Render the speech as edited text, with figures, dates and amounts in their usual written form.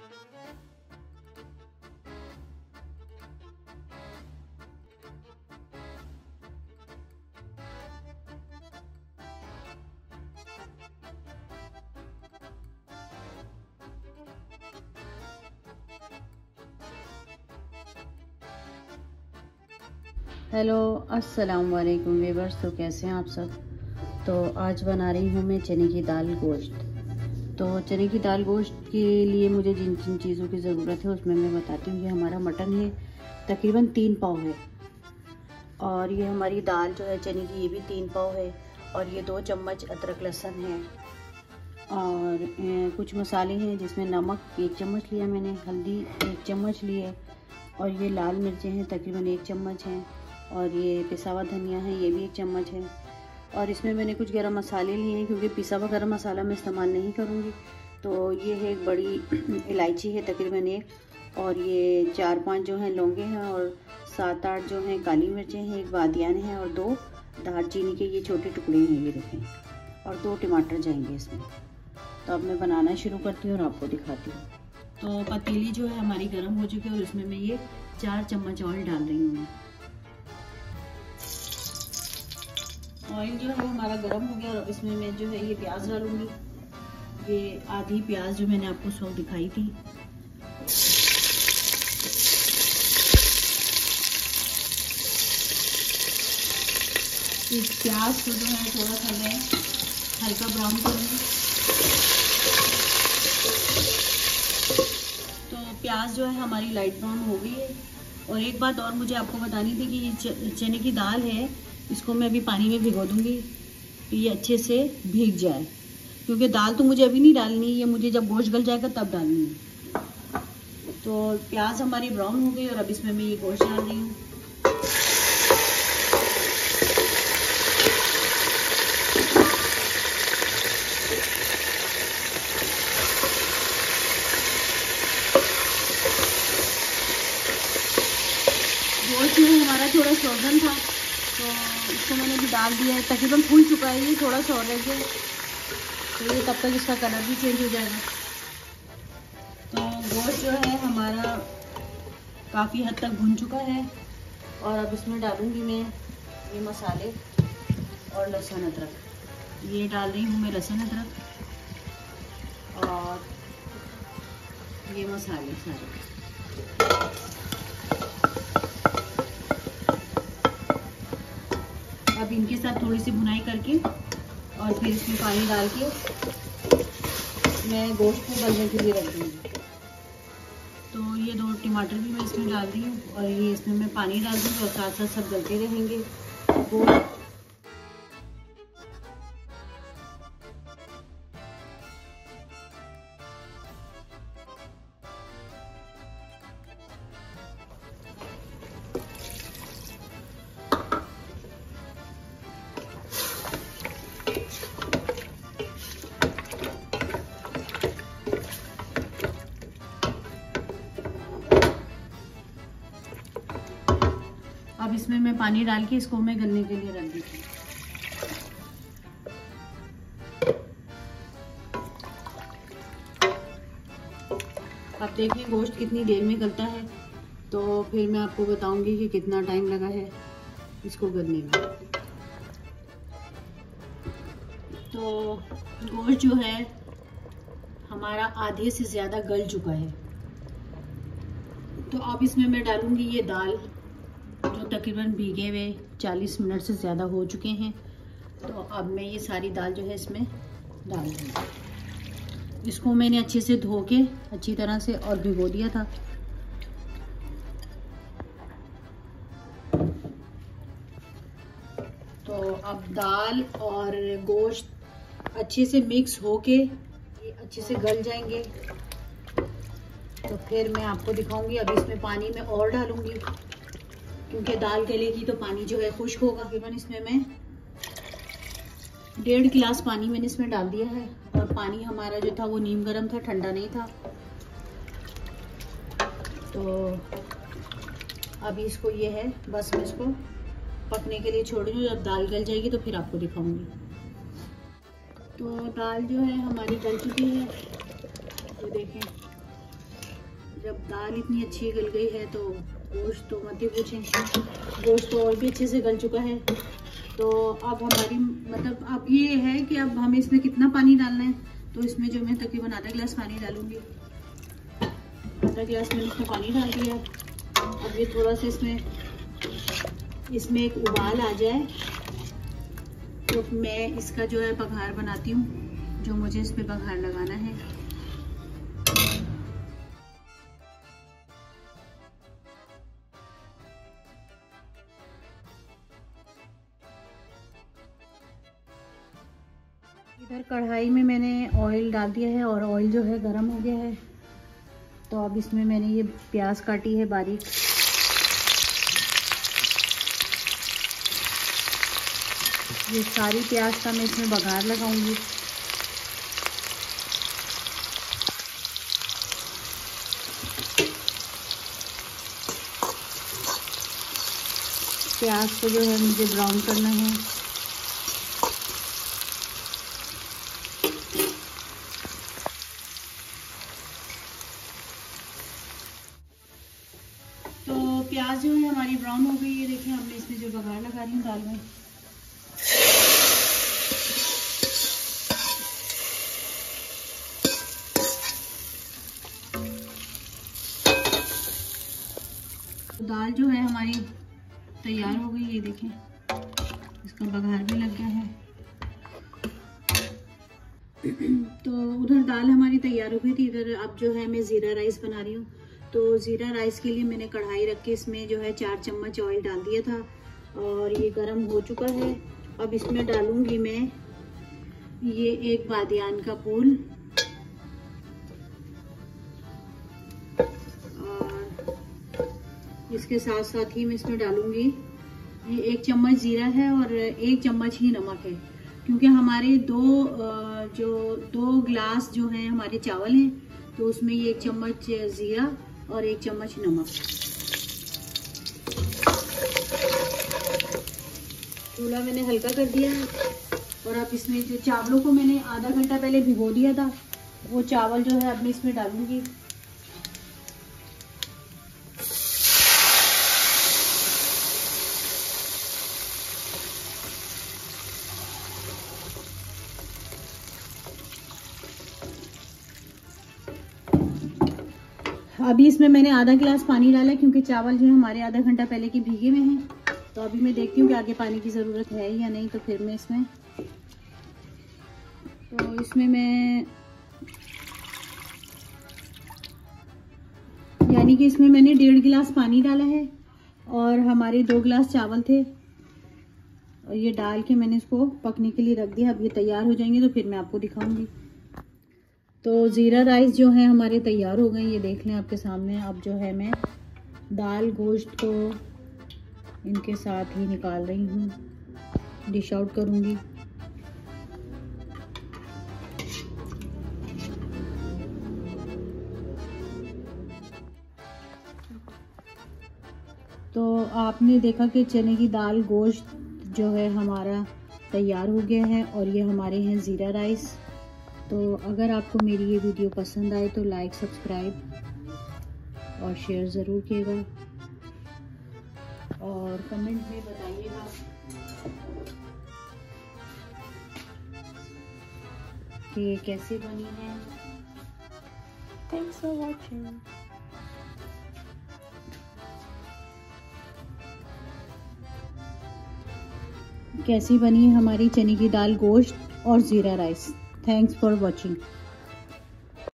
Hello अस्सलाम वालेकुम viewers. तो कैसे हैं आप सब। तो आज बना रही हूँ मैं चने की दाल गोश्त। तो चने की दाल गोश्त के लिए मुझे जिन जिन चीज़ों की ज़रूरत है उसमें मैं बताती हूँ। ये हमारा मटन है, तकरीबन 3 पाव है। और ये हमारी दाल जो है चने की, ये भी 3 पाव है। और ये 2 चम्मच अदरक लहसुन है। और कुछ मसाले हैं जिसमें नमक 1 चम्मच लिया मैंने, हल्दी 1 चम्मच लिए, और ये लाल मिर्चें हैं तकरीबन 1 चम्मच हैं, और ये पिसा हुआ धनिया है, ये भी 1 चम्मच है। और इसमें मैंने कुछ गरम मसाले लिए हैं क्योंकि पिसा हुआ गरम मसाला मैं इस्तेमाल नहीं करूँगी। तो ये है एक बड़ी इलायची है तकरीबन 1, और ये 4-5 जो हैं लौंगे हैं, और 7-8 जो हैं काली मिर्चें हैं, 1 बादियान है, और 2 दालचीनी के ये छोटे टुकड़े हैं, ये देखें, और 2 टमाटर जाएंगे इसमें। तो अब मैं बनाना शुरू करती हूँ और आपको दिखाती हूँ। तो पतीली जो है हमारी गर्म हो चुकी है और इसमें मैं ये 4 चम्मच ऑयल डाल रही हूँ। ऑयल जो है हमारा गर्म हो गया और अब इसमें मैं जो है ये प्याज डालूंगी। ये आधी प्याज जो मैंने आपको सौ दिखाई थी। इस प्याज को जो है थोड़ा सा मैं हल्का ब्राउन करूंगी। तो प्याज जो है हमारी लाइट ब्राउन हो गई है। और एक बात और मुझे आपको बतानी थी कि ये चने की दाल है, इसको मैं अभी पानी में भिगो दूंगी कि ये अच्छे से भीग जाए, क्योंकि दाल तो मुझे अभी नहीं डालनी, ये मुझे जब गोश्त गल जाएगा तब डालनी है। तो प्याज हमारी ब्राउन हो गई और अब इसमें मैं ये गोश्त डाल रही हूँ। गोश्त जो है हमारा थोड़ा फ्रोजन था तो इसको मैंने भी डाल दिया है, तकरीबन फूल चुका है, ये थोड़ा सा और रह गया तो ये तब तक इसका कलर भी चेंज हो जाएगा। तो गोश्त जो है हमारा काफ़ी हद तक भुन चुका है और अब इसमें डालूंगी मैं ये मसाले और लहसुन अदरक। ये डाल रही हूँ मैं लहसुन अदरक और ये मसाले सारे। अब इनके साथ थोड़ी सी भुनाई करके और फिर इसमें पानी डाल के मैं गोश्त को गलने के लिए रख दूँगी। तो ये 2 टमाटर भी मैं इसमें डाल दी हूँ और ये इसमें मैं पानी डाल दूँगी और साथ साथ सब गलते रहेंगे गोश्त। अब इसमें मैं पानी डाल के इसको मैं गलने के लिए रख देती हूँ। अब देखिए गोश्त कितनी देर में गलता है, तो फिर मैं आपको बताऊंगी कि कितना टाइम लगा है इसको गलने में। तो गोश्त जो है हमारा आधे से ज़्यादा गल चुका है। तो अब इसमें मैं डालूंगी ये दाल जो तकरीबन भीगे हुए 40 मिनट से ज़्यादा हो चुके हैं। तो अब मैं ये सारी दाल जो है इसमें डाल दूँगी। इसको मैंने अच्छे से धो के अच्छी तरह से और भिगो दिया था। तो अब दाल और गोश्त अच्छे से मिक्स होके ये अच्छे से गल जाएंगे। तो फिर मैं आपको दिखाऊंगी। अब इसमें पानी मैं और डालूंगी क्योंकि दाल गलेगी तो पानी जो है खुश्क होगा। तकरीबन इसमें मैं 1.5 गिलास पानी मैंने इसमें डाल दिया है और पानी हमारा जो था वो नीम गर्म था, ठंडा नहीं था। तो अभी इसको ये है बस मैं इसको पकने के लिए छोड़ दूँ। जब दाल गल जाएगी तो फिर आपको दिखाऊंगी। तो दाल जो है हमारी गल चुकी है, ये देखें जब दाल इतनी अच्छी गल गई है तो गोश्त तो मत ही पूछें, गोश्त तो और भी अच्छे से गल चुका है। तो अब हमारी मतलब अब ये है कि अब हमें इसमें कितना पानी डालना है। तो इसमें जो मैं तकरीबन आधा गिलास पानी डालूंगी। आधा गिलास मैंने इसमें पानी डाल दिया। अब ये थोड़ा सा इसमें एक उबाल आ जाए तो मैं इसका जो है बघार बनाती हूँ, जो मुझे इस पे बघार लगाना है। इधर कढ़ाई में मैंने ऑयल डाल दिया है और ऑयल जो है गरम हो गया है। तो अब इसमें मैंने ये प्याज काटी है बारीक, ये सारी प्याज का मैं इसमें बघार लगाऊंगी। प्याज को जो है मुझे ब्राउन करना है। तो प्याज जो है हमारी ब्राउन हो गई है। देखिए हमने इसमें जो बघार लगा रही हूँ दाल में। तो दाल जो है हमारी तैयार हो गई, ये देखें इसका बघार भी लग गया है। तो उधर दाल हमारी तैयार हो गई थी। इधर अब जो है मैं ज़ीरा राइस बना रही हूँ। तो ज़ीरा राइस के लिए मैंने कढ़ाई रख के इसमें जो है 4 चम्मच ऑयल डाल दिया था और ये गरम हो चुका है। अब इसमें डालूंगी मैं ये एक बादियान का फूल और इसके साथ साथ ही मैं इसमें डालूंगी ये 1 चम्मच ज़ीरा है और 1 चम्मच ही नमक है, क्योंकि हमारे दो गिलास जो हैं हमारे चावल हैं, तो उसमें ये 1 चम्मच ज़ीरा और 1 चम्मच नमक। चूल्हा मैंने हल्का कर दिया है और अब इसमें जो चावलों को मैंने आधा घंटा पहले भिगो दिया था, वो चावल जो है अब मैं इसमें डालूंगी। अभी इसमें मैंने आधा गिलास पानी डाला क्योंकि चावल जो है हमारे आधा घंटा पहले के भीगे हुए हैं। तो अभी मैं देखती हूँ कि आगे पानी की ज़रूरत है या नहीं, तो फिर मैं इसमें यानी कि इसमें मैंने 1.5 गिलास पानी डाला है और हमारे 2 गिलास चावल थे और ये डाल के मैंने इसको पकने के लिए रख दिया। अब ये तैयार हो जाएंगे तो फिर मैं आपको दिखाऊंगी। तो ज़ीरा राइस जो है हमारे तैयार हो गए, ये देख लें आपके सामने। अब जो है मैं दाल गोश्त को इनके साथ ही निकाल रही हूँ, डिश आउट करूँगी। तो आपने देखा कि चने की दाल गोश्त जो है हमारा तैयार हो गया है और ये हमारे हैं ज़ीरा राइस। तो अगर आपको मेरी ये वीडियो पसंद आए तो लाइक, सब्सक्राइब और शेयर ज़रूर कीजिएगा और कमेंट में बताइएगा कि ये कैसे बनी है। Thanks for watching. कैसी बनी है हमारी चने की दाल गोश्त और ज़ीरा राइस। Thanks for watching.